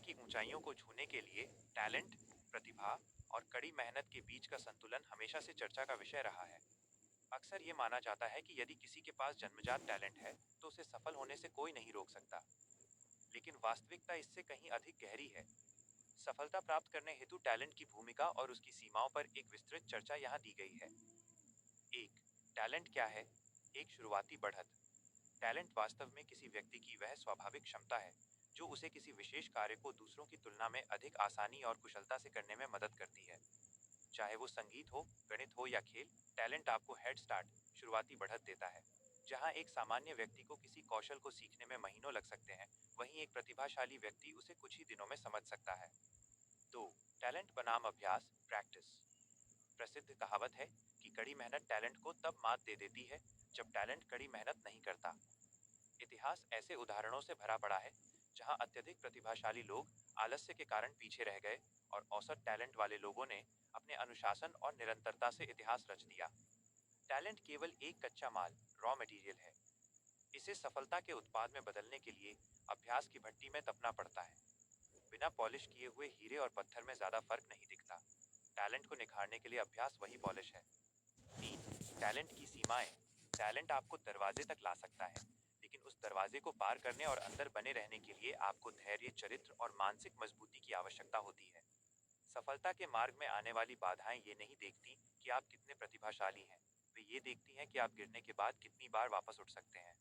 की ऊंचाइयों को छूने के लिए टैलेंट, प्रतिभा और कड़ी मेहनत के बीच का संतुलन हमेशा से चर्चा का विषय रहा है। अक्सर ये माना जाता है कि यदि किसी के पास जन्मजात टैलेंट है तो उसे सफल होने से कोई नहीं रोक सकता, लेकिन वास्तविकता इससे कहीं अधिक गहरी है। सफलता प्राप्त करने हेतु टैलेंट की भूमिका और उसकी सीमाओं पर एक विस्तृत चर्चा यहाँ दी गई है। एक, टैलेंट क्या है? एक शुरुआती बढ़त। टैलेंट वास्तव में किसी व्यक्ति की वह स्वाभाविक क्षमता है जो उसे किसी विशेष कार्य को दूसरों की तुलना में अधिक आसानी और कुशलता से करने में मदद करती है। चाहे वो संगीत हो, गणित हो या खेल, टैलेंट आपको हेड स्टार्ट, शुरुआती बढ़त देता है। जहां एक सामान्य व्यक्ति को किसी कौशल को सीखने में महीनों लग सकते हैं, वहीं एक प्रतिभाशाली व्यक्ति उसे कुछ ही दिनों में समझ सकता है। दो, टैलेंट बनाम अभ्यास, प्रैक्टिस। प्रसिद्ध कहावत है कि कड़ी मेहनत टैलेंट को तब मात दे देती है जब टैलेंट कड़ी मेहनत नहीं करता। इतिहास ऐसे उदाहरणों से भरा पड़ा है जहां अत्यधिक प्रतिभाशाली लोग आलस्य के कारण पीछे रह गए और औसत टैलेंट वाले लोगों ने अपने अनुशासन और निरंतरता से इतिहास रच दिया। टैलेंट केवल एक कच्चा माल, रॉ मटेरियल है। इसे सफलता के उत्पाद में बदलने के लिए अभ्यास की भट्टी में तपना पड़ता है। बिना पॉलिश किए हुए हीरे और पत्थर में ज्यादा फर्क नहीं दिखता। टैलेंट को निखारने के लिए अभ्यास वही पॉलिश है। तीन, टैलेंट की सीमाएं। टैलेंट आपको दरवाजे तक ला सकता है, लेकिन उस दरवाजे को पार करने और अंदर बने रहने के लिए आपको धैर्य, चरित्र और मानसिक मजबूती की आवश्यकता होती है। सफलता के मार्ग में आने वाली बाधाएं ये नहीं देखती कि आप कितने प्रतिभाशाली हैं, वे ये देखती हैं कि आप गिरने के बाद कितनी बार वापस उठ सकते हैं।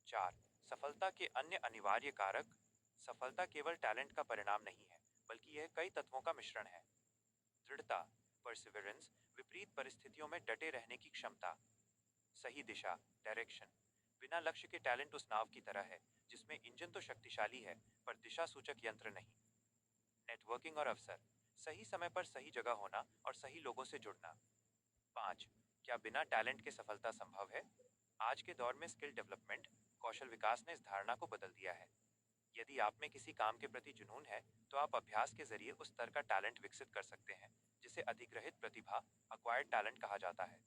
चार, सफलता के अन्य अनिवार्य कारक। सफलता केवल टैलेंट का परिणाम नहीं है, बल्कि यह कई तत्वों का मिश्रण है। दृढ़ता, परसिवरेंस, विपरीत परिस्थितियों में डटे रहने की क्षमता। सही दिशा, डायरेक्शन। बिना लक्ष्य के टैलेंट उस नाव की तरह है जिसमें इंजन तो शक्तिशाली है पर दिशा सूचक यंत्र नहीं। नेटवर्किंग और अवसर, सही समय पर सही जगह होना और सही लोगों से जुड़ना। पाँच, क्या बिना टैलेंट के सफलता संभव है? आज के दौर में स्किल डेवलपमेंट, कौशल विकास ने इस धारणा को बदल दिया है। यदि आप में किसी काम के प्रति जुनून है तो आप अभ्यास के जरिए उस स्तर का टैलेंट विकसित कर सकते हैं जिसे अधिग्रहित प्रतिभा, अक्वायर्ड टैलेंट कहा जाता है।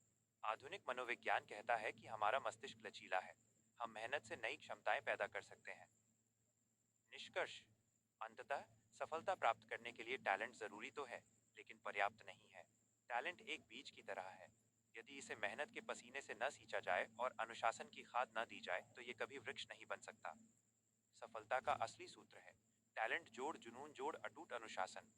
आधुनिक मनोविज्ञान कहता है कि हमारा मस्तिष्क लचीला है, हम मेहनत से नई क्षमताएं पैदा कर सकते हैं। निष्कर्ष, अंततः सफलता प्राप्त करने के लिए टैलेंट जरूरी तो है, लेकिन पर्याप्त नहीं है। टैलेंट एक बीज की तरह है, यदि इसे मेहनत के पसीने से न सींचा जाए और अनुशासन की खाद न दी जाए तो ये कभी वृक्ष नहीं बन सकता। सफलता का असली सूत्र है टैलेंट जोड़ जुनून जोड़ अटूट अनुशासन।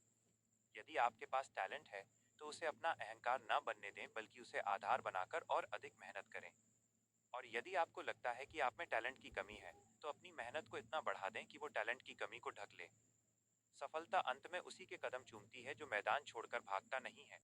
यदि आपके पास टैलेंट है तो उसे अपना अहंकार न बनने दें, बल्कि उसे आधार बनाकर और अधिक मेहनत करें। और यदि आपको लगता है कि आप में टैलेंट की कमी है तो अपनी मेहनत को इतना बढ़ा दें कि वो टैलेंट की कमी को ढक ले। सफलता अंत में उसी के कदम चूमती है जो मैदान छोड़कर भागता नहीं है।